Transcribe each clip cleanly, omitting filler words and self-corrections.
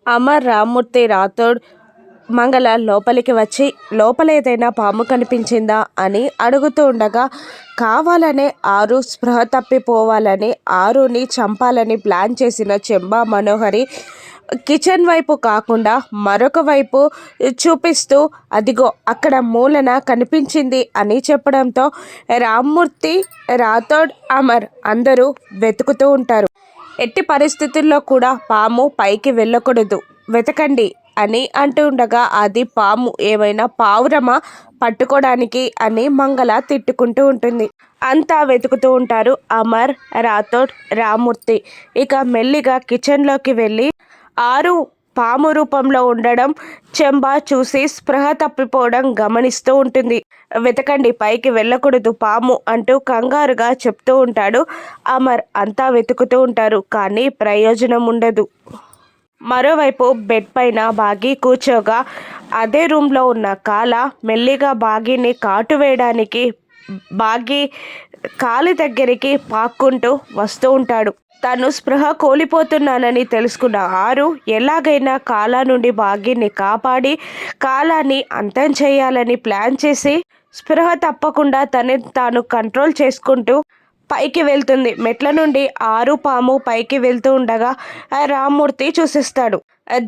అమర్, రామ్మూర్తి, రాథోడ్, మంగళ లోపలికి వచ్చి లోపల ఏదైనా పాము కనిపించిందా అని అడుగుతూ ఉండగా కావాలనే ఆరు స్పృహ తప్పిపోవాలని ఆరుని చంపాలని ప్లాన్ చేసిన చెంబా మనోహరి కిచెన్ వైపు కాకుండా మరొక వైపు చూపిస్తూ అదిగో అక్కడ మూలన కనిపించింది అని చెప్పడంతో రామ్మూర్తి, రాథోడ్, అమర్ అందరూ వెతుకుతూ ఉంటారు. ఎట్టి పరిస్థితుల్లో కూడా పాము పైకి వెళ్ళకూడదు, వెతకండి అని అంటూ ఉండగా అది పాము ఏమైనా పావురమా పట్టుకోవడానికి అని మంగళ తిట్టుకుంటూ ఉంటుంది. అంతా వెతుకుతూ ఉంటారు అమర్, రాథోడ్, రామ్మూర్తి. ఇక మెల్లిగా కిచెన్లోకి వెళ్ళి ఆరు పాము రూపంలో ఉండడం చెంబా చూసి స్పృహ తప్పిపోవడం గమనిస్తూ ఉంటుంది. వెతకండి, పైకి వెళ్ళకూడదు పాము అంటూ కంగారుగా చెప్తూ ఉంటాడు అమర్. అంతా వెతుకుతూ ఉంటారు కానీ ప్రయోజనం ఉండదు. మరోవైపు బెడ్ పైన బాగి కూర్చోగా అదే రూమ్లో ఉన్న కాల మెల్లిగా బాగిని కాటు వేయడానికి బాగి కాలి దగ్గరికి పాక్కుంటూ వస్తూ ఉంటాడు. తను స్పృహ కోల్పోతున్నానని తెలుసుకున్న ఆరు ఎలాగైనా కాలా నుండి బాగిని కాపాడి కాలాన్ని అంతం చేయాలని ప్లాన్ చేసి స్పృహ తప్పకుండా తనని తాను కంట్రోల్ చేసుకుంటూ పైకి వెళ్తుంది. మెట్ల నుండి ఆరు పాము పైకి వెళ్తూ ఉండగా రామ్మూర్తి చూసిస్తాడు.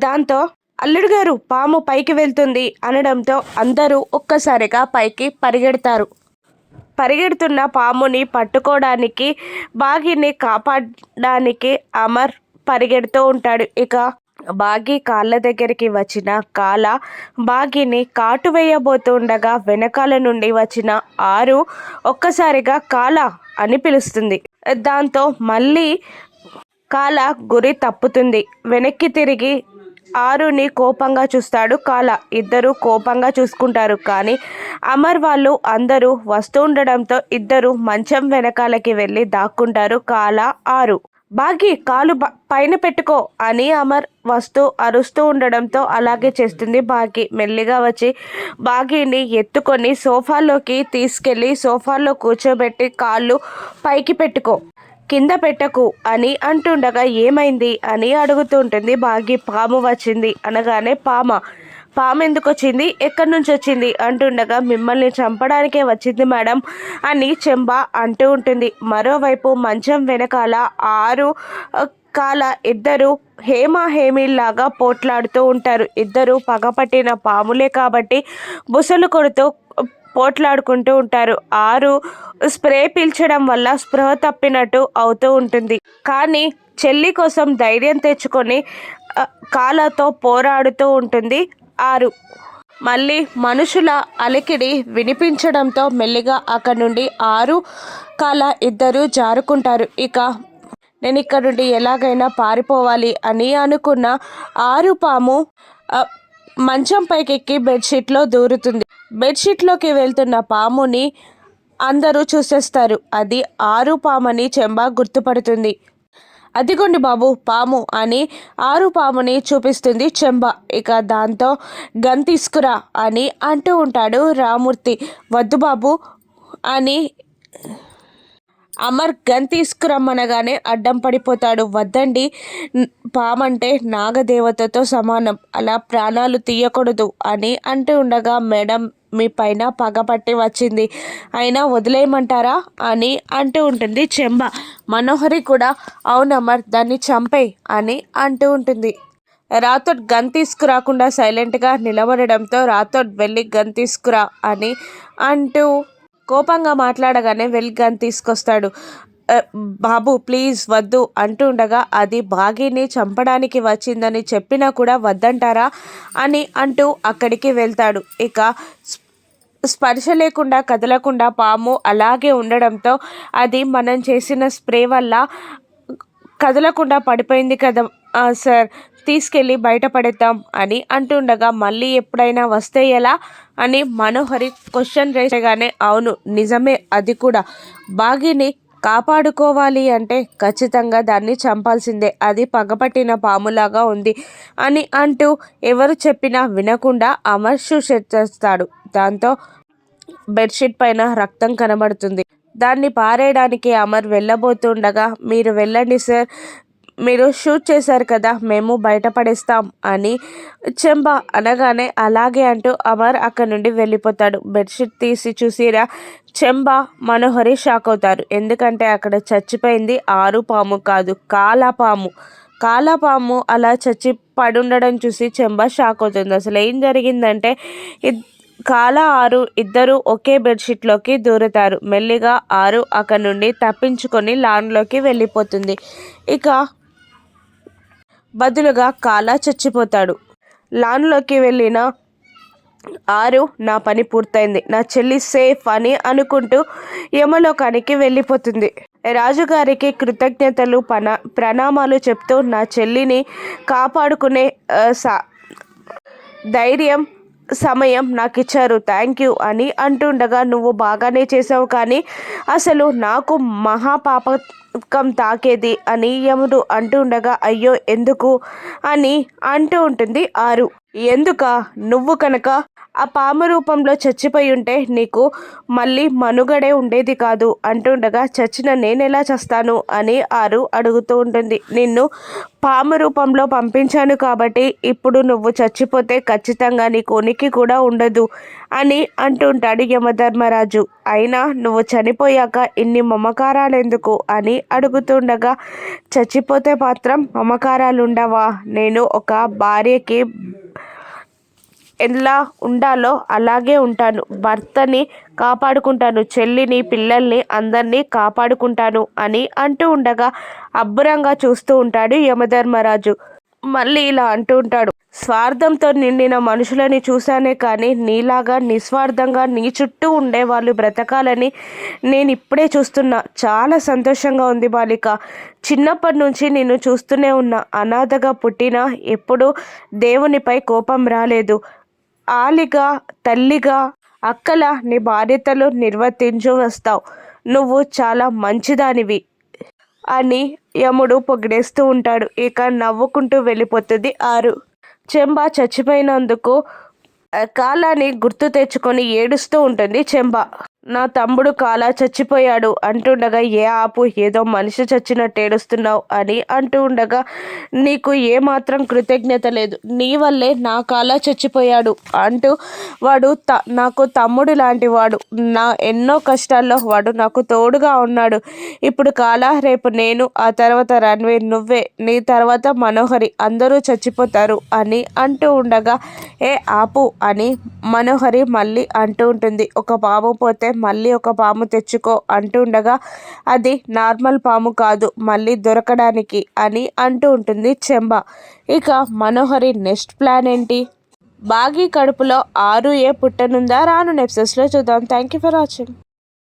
దాంతో అల్లుడు గారు, పాము పైకి వెళ్తుంది అనడంతో అందరూ ఒక్కసారిగా పైకి పరిగెడతారు. పరిగెడుతున్న పాముని పట్టుకోవడానికి బాగిని కాపాడడానికి అమర్ పరిగెడుతూ ఉంటాడు. ఇక బాగి కాళ్ళ దగ్గరికి వచ్చిన కాల బాగిని కాటు వేయబోతుండగా వెనకాల నుండి వచ్చిన ఆరు ఒక్కసారిగా కాల అని పిలుస్తుంది. దాంతో మళ్ళీ కాల గురి తప్పుతుంది. వెనక్కి తిరిగి ఆరుని కోపంగా చూస్తాడు కాల. ఇద్దరు కోపంగా చూసుకుంటారు. కానీ అమర్ వాళ్ళు అందరూ వస్తూ ఉండడంతో ఇద్దరు మంచం వెనకాలకి వెళ్ళి దాక్కుంటారు కాల, ఆరు. బాగి కాలు పైన పెట్టుకో అని అమర్ వస్తూ అరుస్తూ ఉండడంతో అలాగే చేస్తుంది బాగి. మెల్లిగా వచ్చి బాగిని ఎత్తుకొని సోఫాలోకి తీసుకెళ్ళి సోఫాలో కూర్చోబెట్టి కాళ్ళు పైకి పెట్టుకో, కింద పెట్టకు అని అంటుండగా ఏమైంది అని అడుగుతూ ఉంటుంది బాగి. పాము వచ్చింది అనగానే పాము ఎందుకు వచ్చింది, ఎక్కడి నుంచి వచ్చింది అంటుండగా మిమ్మల్ని చంపడానికే వచ్చింది మేడం అని చెంబా అంటూ ఉంటుంది. మరోవైపు మంచం వెనకాల ఆరు కాల ఇద్దరు హేమీల్లాగా పోట్లాడుతూ ఉంటారు. ఇద్దరు పగపట్టిన పాములే కాబట్టి బుసలు కొడుతూ పోట్లాడుకుంటూ ఉంటారు. ఆరు స్ప్రే పీల్చడం వల్ల స్పృహ తప్పినట్టు అవుతూ ఉంటుంది. కానీ చెల్లి కోసం ధైర్యం తెచ్చుకొని కాలతో పోరాడుతూ ఉంటుంది ఆరు. మళ్ళీ మనుషుల అలికిడి వినిపించడంతో మెల్లిగా అక్కడి నుండి ఆరు కాల ఇద్దరు జారుకుంటారు. ఇక నేను ఇక్కడ నుండి ఎలాగైనా పారిపోవాలి అని అనుకున్న ఆరు పాము మంచం పైకెక్కి బెడ్షీట్లో దూరుతుంది. బెడ్షీట్లోకి వెళ్తున్న పాముని అందరూ చూసేస్తారు. అది ఆరు పామని చెంబా గుర్తుపడుతుంది. అదిగోండి బాబు పాము అని ఆరు పాముని చూపిస్తుంది చెంబా. ఇక దాంతో గన్ తీసుకురా అని అంటూ ఉంటాడు రామ్మూర్తి. వద్దు బాబు అని అమర్ గన్ తీసుకురమ్మనగానే అడ్డం పడిపోతాడు. వద్దండి, పామంటే నాగదేవతతో సమానం, అలా ప్రాణాలు తీయకూడదు అని అంటూ ఉండగా మేడం మీ పైన పగపట్టి వచ్చింది, అయినా వదిలేయమంటారా అని అంటూ ఉంటుంది చెంబ. మనోహరి కూడా అవునమ్మర్ దాన్ని చంపేయ్ అని అంటూ ఉంటుంది. రాథోడ్ గన్ తీసుకురాకుండా సైలెంట్గా నిలబడడంతో రాథోడ్ వెళ్ళి గన్ తీసుకురా అని అంటూ కోపంగా మాట్లాడగానే వెళ్ళి గన్ తీసుకొస్తాడు. బాబు ప్లీజ్ వద్దు అంటూ ఉండగా అది బాగిని చంపడానికి వచ్చిందని చెప్పినా కూడా వద్దంటారా అని అంటూ అక్కడికి వెళ్తాడు. ఇక స్పర్శ లేకుండా కదలకుండా పాము అలాగే ఉండడంతో అది మనం చేసిన స్ప్రే వల్ల కదలకుండా పడిపోయింది కదా సార్, తీసుకెళ్ళి బయటపడేద్దాం అని అంటుండగా మళ్ళీ ఎప్పుడైనా వస్తే ఎలా అని మనోహరి క్వశ్చన్ వేయగానే అవును నిజమే, అది కూడా బాగిని కాపాడుకోవాలి అంటే ఖచ్చితంగా దాన్ని చంపాల్సిందే, అది పగపట్టిన పాములాగా ఉంది అని అంటూ ఎవరు చెప్పినా వినకుండా అమర్ షూట్ చేస్తాడు. దాంతో బెడ్షీట్ పైన రక్తం కనబడుతుంది. దాన్ని పారేయడానికి అమర్ వెళ్ళబోతుండగా మీరు వెళ్ళండి సార్, మీరు షూట్ చేశారు కదా, మేము బయటపడేస్తాం అని చెంబ అనగానే అలాగే అంటూ అమర్ అక్కడి నుండి వెళ్ళిపోతాడు. బెడ్షీట్ తీసి చూసిరా చెంబ మనోహరి షాక్ అవుతారు. ఎందుకంటే అక్కడ చచ్చిపోయింది ఆరు పాము కాదు, కాలాపాము. కాలాపాము అలా చచ్చి పడుండడం చూసి చెంబ షాక్ అవుతుంది. అసలు ఏం జరిగిందంటే కాలా ఆరు ఇద్దరు ఒకే బెడ్షీట్లోకి దూరుతారు. మెల్లిగా ఆరు అక్కడి నుండి తప్పించుకొని లాన్లోకి వెళ్ళిపోతుంది. ఇక బదులుగా కాలా చచ్చిపోతాడు. లాన్లోకి వెళ్ళిన ఆరు నా పని పూర్తయింది, నా చెల్లి సేఫ్ అని అనుకుంటూ యమలోకానికి వెళ్ళిపోతుంది. రాజుగారికి కృతజ్ఞతలు ప్రణామాలు చెప్తూ నా చెల్లిని కాపాడుకునే ధైర్యం సమయం నాకు ఇచ్చారు, థ్యాంక్ యూ అని అంటుండగా నువ్వు బాగానే చేసావు, కానీ అసలు నాకు మహాపాపకం తాకేది అని యముడు అంటూ ఉండగా అయ్యో ఎందుకు అని అంటూ ఉంటుంది ఆరు. ఎందుక, నువ్వు కనుక ఆ పాము రూపంలో చచ్చిపోయి ఉంటే నీకు మళ్ళీ మనుగడే ఉండేది కాదు అంటుండగా చచ్చిన నేనెలా చస్తాను అని ఆరు అడుగుతూ ఉంటుంది. నిన్ను పాము రూపంలో పంపించాను కాబట్టి ఇప్పుడు నువ్వు చచ్చిపోతే ఖచ్చితంగా నీకు ఉనికి కూడా ఉండదు అని అంటుంటాడు యమధర్మరాజు. అయినా నువ్వు చనిపోయాక ఇన్ని మమకారాలు ఎందుకు అని అడుగుతుండగా చచ్చిపోతే మాత్రం మమకారాలు ఉండవా? నేను ఒక భార్యకి ఎలా ఉండాలో అలాగే ఉంటాను, భర్తని కాపాడుకుంటాను, చెల్లిని పిల్లల్ని అందరినీ కాపాడుకుంటాను అని అంటూ ఉండగా అబ్బురంగా చూస్తూ ఉంటాడు యమధర్మరాజు. మళ్ళీ ఇలా అంటూ ఉంటాడు, స్వార్థంతో నిండిన మనుషులని చూశానే కానీ నీలాగా నిస్వార్థంగా నీ చుట్టూ ఉండే వాళ్ళు బ్రతకాలని నేను ఇప్పుడే చూస్తున్నా. చాలా సంతోషంగా ఉంది బాలిక. చిన్నప్పటి నుంచి నిన్ను చూస్తూనే ఉన్నా. అనాథగా పుట్టినా ఎప్పుడూ దేవునిపై కోపం రాలేదు. ఆలిగా తల్లిగా అక్కలా నీ బాధ్యతలు నిర్వర్తించు వస్తావు. నువ్వు చాలా మంచిదానివి అని యముడు పొగిడేస్తూ ఉంటాడు. ఇక నవ్వుకుంటూ వెళ్ళిపోతుంది ఆరు. చెంబ చచ్చిపోయినందుకు కాలాన్ని గుర్తు తెచ్చుకొని ఏడుస్తూ ఉంటుంది చెంబ. నా తమ్ముడు కాలా చచ్చిపోయాడు అంటుండగా ఏ ఆపు, ఏదో మనిషి చచ్చినట్టు ఏడుస్తున్నావు అని అంటూ ఉండగా నీకు ఏమాత్రం కృతజ్ఞత లేదు, నీ వల్లే నా కాలా చచ్చిపోయాడు అంటూ వాడు నాకు తమ్ముడు లాంటి వాడు, నా ఎన్నో కష్టాల్లో వాడు నాకు తోడుగా ఉన్నాడు. ఇప్పుడు కాలా, రేపు నేను, ఆ తర్వాత రణ్వీర్, నువ్వే, నీ తర్వాత మనోహరి, అందరూ చచ్చిపోతారు అని అంటూ ఉండగా ఏ ఆపు అని మనోహరి మళ్ళీ అంటూ ఉంటుంది. ఒక పాము పోతే మళ్ళీ ఒక పాము తెచ్చుకో అంటుండగా అది నార్మల్ పాము కాదు, మళ్ళీ దొరకడానికి అని అంటూ ఉంటుంది చెంబ. ఇక మనోహరి నెక్స్ట్ ప్లాన్ ఏంటి? బాగి కడుపులో ఆరు పుట్టనుందా? రాను ఎపిసోడ్స్లో చూద్దాం. Thank you for watching.